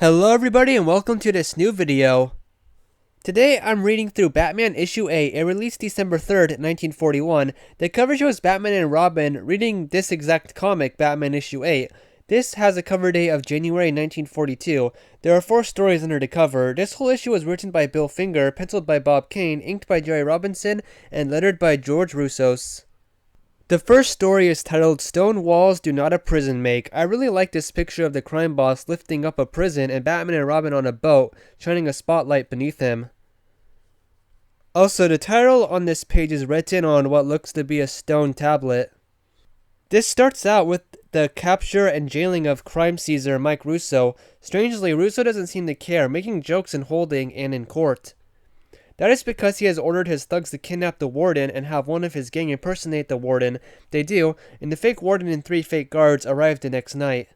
Hello everybody and welcome to this new video. Today I'm reading through Batman Issue 8. It released December 3rd, 1941. The cover shows Batman and Robin reading this exact comic, Batman Issue 8. This has a cover date of January 1942. There are 4 stories under the cover. This whole issue was written by Bill Finger, penciled by Bob Kane, inked by Jerry Robinson, and lettered by George Roussos. The first story is titled Stone Walls Do Not a Prison Make. I really like this picture of the crime boss lifting up a prison and Batman and Robin on a boat, shining a spotlight beneath him. Also, the title on this page is written on what looks to be a stone tablet. This starts out with the capture and jailing of crime Caesar Mike Russo. Strangely, Russo doesn't seem to care, making jokes in holding and in court. That is because he has ordered his thugs to kidnap the warden and have one of his gang impersonate the warden. They do, and the fake warden and 3 fake guards arrive the next night.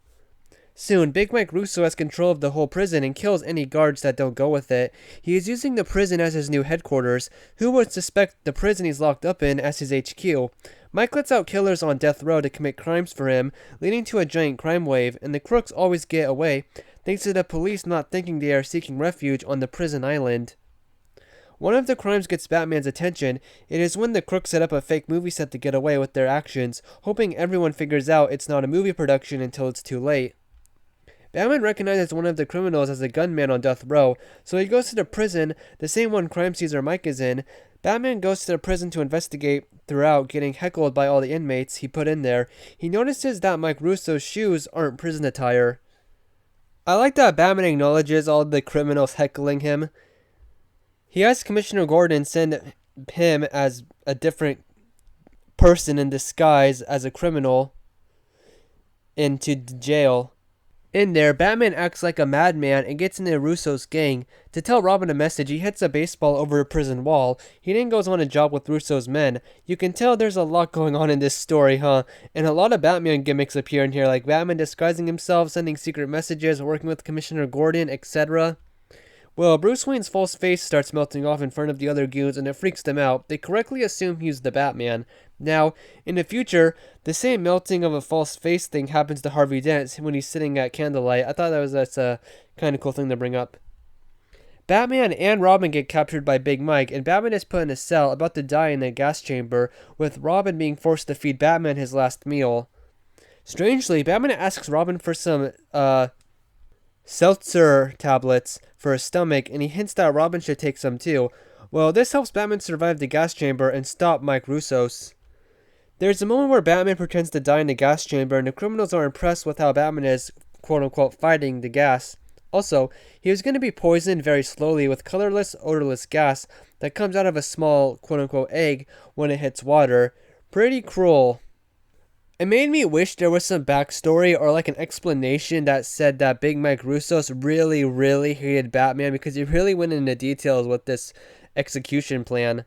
Soon, Big Mike Russo has control of the whole prison and kills any guards that don't go with it. He is using the prison as his new headquarters. Who would suspect the prison he's locked up in as his HQ? Mike lets out killers on death row to commit crimes for him, leading to a giant crime wave, and the crooks always get away, thanks to the police not thinking they are seeking refuge on the prison island. One of the crimes gets Batman's attention. It is when the crooks set up a fake movie set to get away with their actions, hoping everyone figures out it's not a movie production until it's too late. Batman recognizes one of the criminals as a gunman on death row, so he goes to the prison, the same one crime Caesar Mike is in. Batman goes to the prison to investigate throughout, getting heckled by all the inmates he put in there. He notices that Mike Russo's shoes aren't prison attire. I like that Batman acknowledges all the criminals heckling him. He has Commissioner Gordon send him as a different person in disguise as a criminal into jail. In there, Batman acts like a madman and gets into Russo's gang. To tell Robin a message, he hits a baseball over a prison wall. He then goes on a job with Russo's men. You can tell there's a lot going on in this story, huh? And a lot of Batman gimmicks appear in here, like Batman disguising himself, sending secret messages, working with Commissioner Gordon, etc. Well, Bruce Wayne's false face starts melting off in front of the other goons and it freaks them out. They correctly assume he's the Batman. Now, in the future, the same melting of a false face thing happens to Harvey Dent when he's sitting at candlelight. I thought that's a kind of cool thing to bring up. Batman and Robin get captured by Big Mike, and Batman is put in a cell about to die in a gas chamber, with Robin being forced to feed Batman his last meal. Strangely, Batman asks Robin for some, seltzer tablets for his stomach, and he hints that Robin should take some too. Well, this helps Batman survive the gas chamber and stop Mike Russos. There's a moment where Batman pretends to die in the gas chamber, and the criminals are impressed with how Batman is, quote-unquote, fighting the gas. Also, he was going to be poisoned very slowly with colorless, odorless gas that comes out of a small, quote-unquote, egg when it hits water. Pretty cruel. It made me wish there was some backstory or like an explanation that said that Big Mike Russos really hated Batman because he really went into details with this execution plan.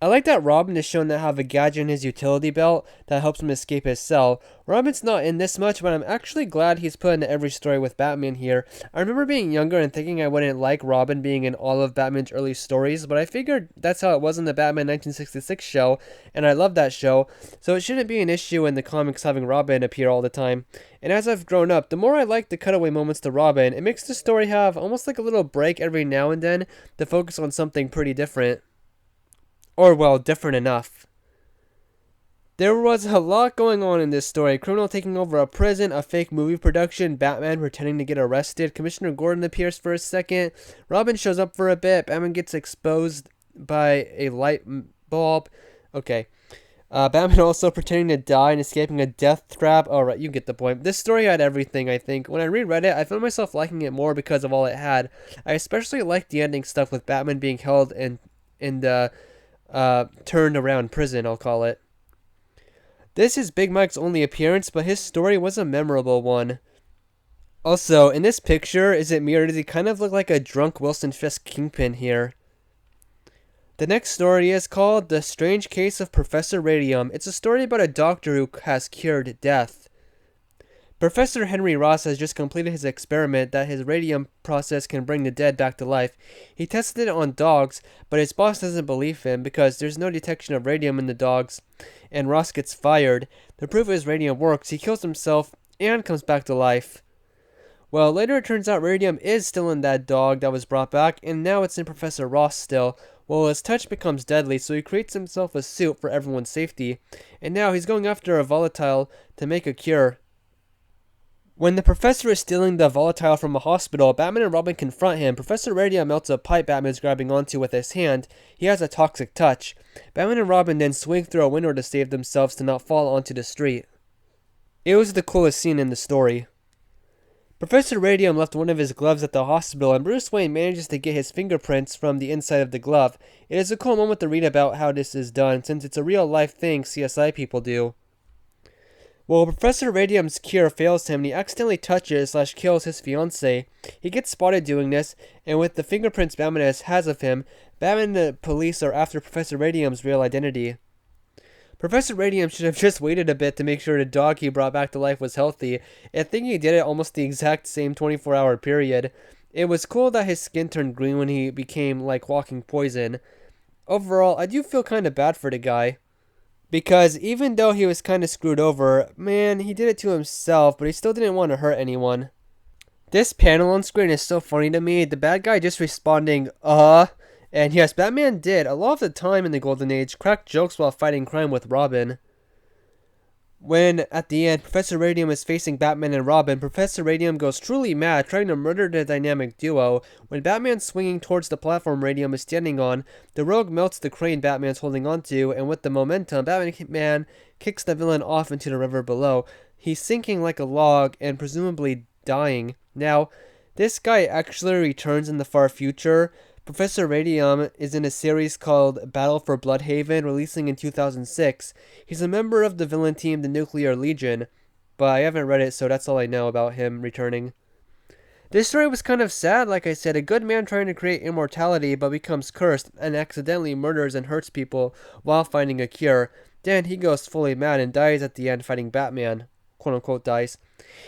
I like that Robin is shown to have a gadget in his utility belt that helps him escape his cell. Robin's not in this much, but I'm actually glad he's put into every story with Batman here. I remember being younger and thinking I wouldn't like Robin being in all of Batman's early stories, but I figured that's how it was in the Batman 1966 show, and I love that show, so it shouldn't be an issue in the comics having Robin appear all the time. And as I've grown up, the more I like the cutaway moments to Robin, it makes the story have almost like a little break every now and then to focus on something pretty different. Or, well, different enough. There was a lot going on in this story. A criminal taking over a prison, a fake movie production, Batman pretending to get arrested, Commissioner Gordon appears for a second, Robin shows up for a bit, Batman gets exposed by a light bulb. Okay. Batman also pretending to die and escaping a death trap. Alright, you get the point. This story had everything, I think. When I reread it, I found myself liking it more because of all it had. I especially liked the ending stuff with Batman being held in the turned around prison, I'll call it. This is Big Mike's only appearance, but his story was a memorable one. Also, in this picture, is it me or does he kind of look like a drunk Wilson Fisk Kingpin here? The next story is called The Strange Case of Professor Radium. It's a story about a doctor who has cured death. Professor Henry Ross has just completed his experiment that his radium process can bring the dead back to life. He tested it on dogs, but his boss doesn't believe him because there's no detection of radium in the dogs, and Ross gets fired. To prove his radium works, he kills himself and comes back to life. Well, later it turns out radium is still in that dog that was brought back, and now it's in Professor Ross still. Well, his touch becomes deadly, so he creates himself a suit for everyone's safety, and now he's going after a volatile to make a cure. When the professor is stealing the volatile from a hospital, Batman and Robin confront him. Professor Radium melts a pipe Batman is grabbing onto with his hand. He has a toxic touch. Batman and Robin then swing through a window to save themselves to not fall onto the street. It was the coolest scene in the story. Professor Radium left one of his gloves at the hospital, and Bruce Wayne manages to get his fingerprints from the inside of the glove. It is a cool moment to read about how this is done, since it's a real-life thing CSI people do. Well, Professor Radium's cure fails him and he accidentally touches/kills his fiancée. He gets spotted doing this, and with the fingerprints Batman has of him, Batman and the police are after Professor Radium's real identity. Professor Radium should have just waited a bit to make sure the dog he brought back to life was healthy. I think he did it almost the exact same 24-hour period. It was cool that his skin turned green when he became like walking poison. Overall, I do feel kind of bad for the guy. Because even though he was kind of screwed over, man, he did it to himself, but he still didn't want to hurt anyone. This panel on screen is so funny to me. The bad guy just responding, and yes, Batman did, a lot of the time in the Golden Age, crack jokes while fighting crime with Robin. When, at the end, Professor Radium is facing Batman and Robin, Professor Radium goes truly mad, trying to murder the dynamic duo. When Batman's swinging towards the platform Radium is standing on, the Rogue melts the crane Batman's holding onto, and with the momentum, Batman kicks the villain off into the river below. He's sinking like a log, and presumably dying. Now, this guy actually returns in the far future. Professor Radium is in a series called Battle for Bloodhaven, releasing in 2006. He's a member of the villain team, the Nuclear Legion, but I haven't read it, so that's all I know about him returning. This story was kind of sad, like I said. A good man trying to create immortality, but becomes cursed and accidentally murders and hurts people while finding a cure. Then he goes fully mad and dies at the end fighting Batman. Quote-unquote dies.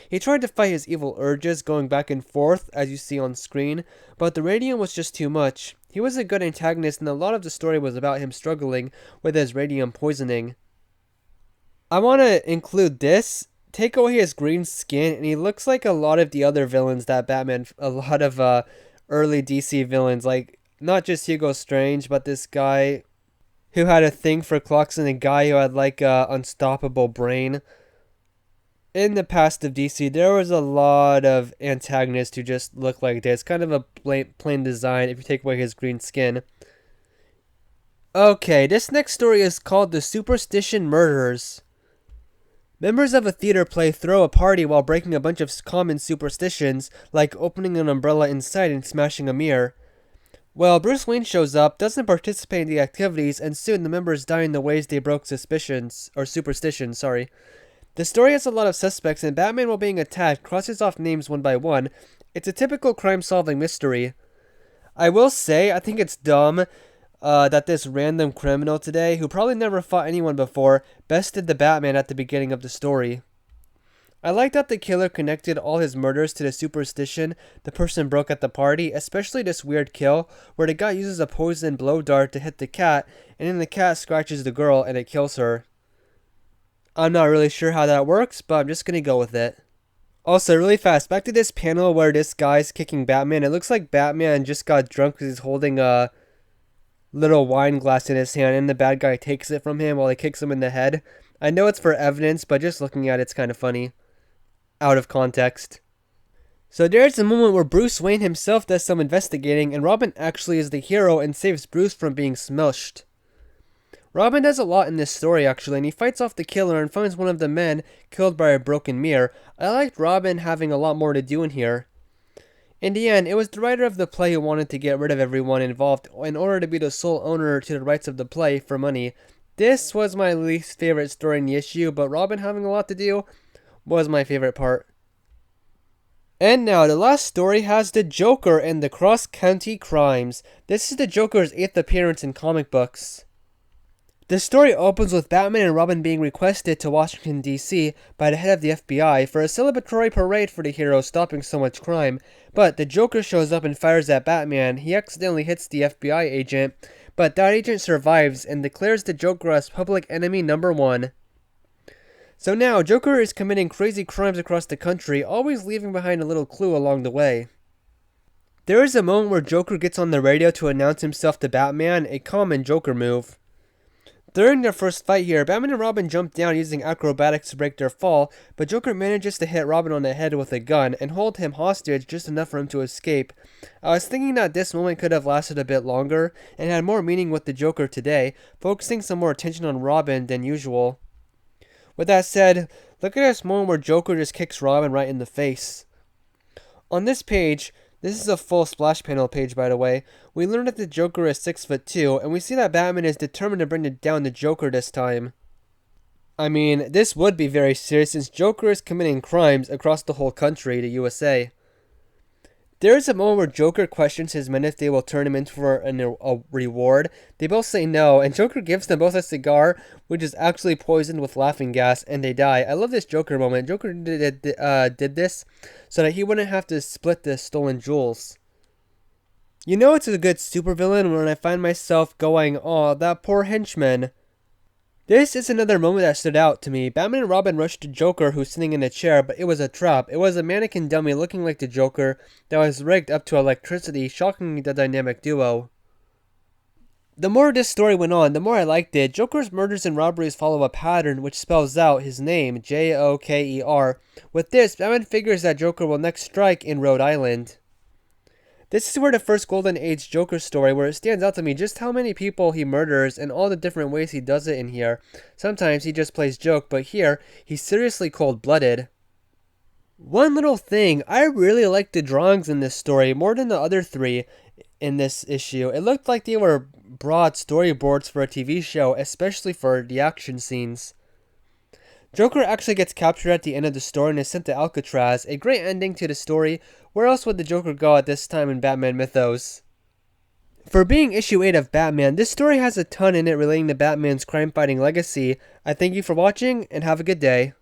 He tried to fight his evil urges, going back and forth, as you see on screen, but the radium was just too much. He was a good antagonist, and a lot of the story was about him struggling with his radium poisoning. I want to include this. Take away his green skin, and he looks like a lot of the other villains that Batman, a lot of early DC villains, like not just Hugo Strange, but this guy who had a thing for clocks and a guy who had like a unstoppable brain. In the past of DC, there was a lot of antagonists who just look like this. Kind of a plain design if you take away his green skin. Okay, this next story is called The Superstition Murders. Members of a theater play throw a party while breaking a bunch of common superstitions, like opening an umbrella inside and smashing a mirror. Well, Bruce Wayne shows up, doesn't participate in the activities, and soon the members die in the ways they broke superstitions. The story has a lot of suspects, and Batman, while being attacked, crosses off names one by one. It's a typical crime-solving mystery. I will say, I think it's dumb that this random criminal today, who probably never fought anyone before, bested the Batman at the beginning of the story. I like that the killer connected all his murders to the superstition the person broke at the party, especially this weird kill, where the guy uses a poison blow dart to hit the cat, and then the cat scratches the girl and it kills her. I'm not really sure how that works, but I'm just gonna go with it. Also, really fast, back to this panel where this guy's kicking Batman. It looks like Batman just got drunk because he's holding a little wine glass in his hand, and the bad guy takes it from him while he kicks him in the head. I know it's for evidence, but just looking at it's kind of funny. Out of context. So there's a moment where Bruce Wayne himself does some investigating, and Robin actually is the hero and saves Bruce from being smushed. Robin does a lot in this story actually, and he fights off the killer and finds one of the men killed by a broken mirror. I liked Robin having a lot more to do in here. In the end, it was the writer of the play who wanted to get rid of everyone involved in order to be the sole owner to the rights of the play for money. This was my least favorite story in the issue, but Robin having a lot to do was my favorite part. And now, the last story has the Joker and the Cross-County Crimes. This is the Joker's 8th appearance in comic books. The story opens with Batman and Robin being requested to Washington, D.C. by the head of the FBI for a celebratory parade for the hero stopping so much crime, but the Joker shows up and fires at Batman. He accidentally hits the FBI agent, but that agent survives and declares the Joker as public enemy number 1. So now, Joker is committing crazy crimes across the country, always leaving behind a little clue along the way. There is a moment where Joker gets on the radio to announce himself to Batman, a common Joker move. During their first fight here, Batman and Robin jump down using acrobatics to break their fall, but Joker manages to hit Robin on the head with a gun and hold him hostage just enough for him to escape. I was thinking that this moment could have lasted a bit longer and had more meaning with the Joker today, focusing some more attention on Robin than usual. With that said, look at this moment where Joker just kicks Robin right in the face. On this page, this is a full splash panel page, by the way, we learn that the Joker is 6'2", and we see that Batman is determined to bring down the Joker this time. I mean, this would be very serious since Joker is committing crimes across the whole country, the USA. There is a moment where Joker questions his men if they will turn him in for a reward. They both say no, and Joker gives them both a cigar, which is actually poisoned with laughing gas, and they die. I love this Joker moment. Joker did this so that he wouldn't have to split the stolen jewels. You know it's a good supervillain when I find myself going, "Aw, that poor henchman." This is another moment that stood out to me. Batman and Robin rushed to Joker, who's sitting in a chair, but it was a trap. It was a mannequin dummy looking like the Joker that was rigged up to electricity, shocking the dynamic duo. The more this story went on, the more I liked it. Joker's murders and robberies follow a pattern which spells out his name, Joker. With this, Batman figures that Joker will next strike in Rhode Island. This is where the first Golden Age Joker story, where it stands out to me just how many people he murders and all the different ways he does it in here. Sometimes he just plays joke, but here, he's seriously cold-blooded. One little thing, I really liked the drawings in this story more than the other three in this issue. It looked like they were broad storyboards for a TV show, especially for the action scenes. Joker actually gets captured at the end of the story and is sent to Alcatraz, a great ending to the story. Where else would the Joker go at this time in Batman mythos? For being issue 8 of Batman, this story has a ton in it relating to Batman's crime-fighting legacy. I thank you for watching, and have a good day.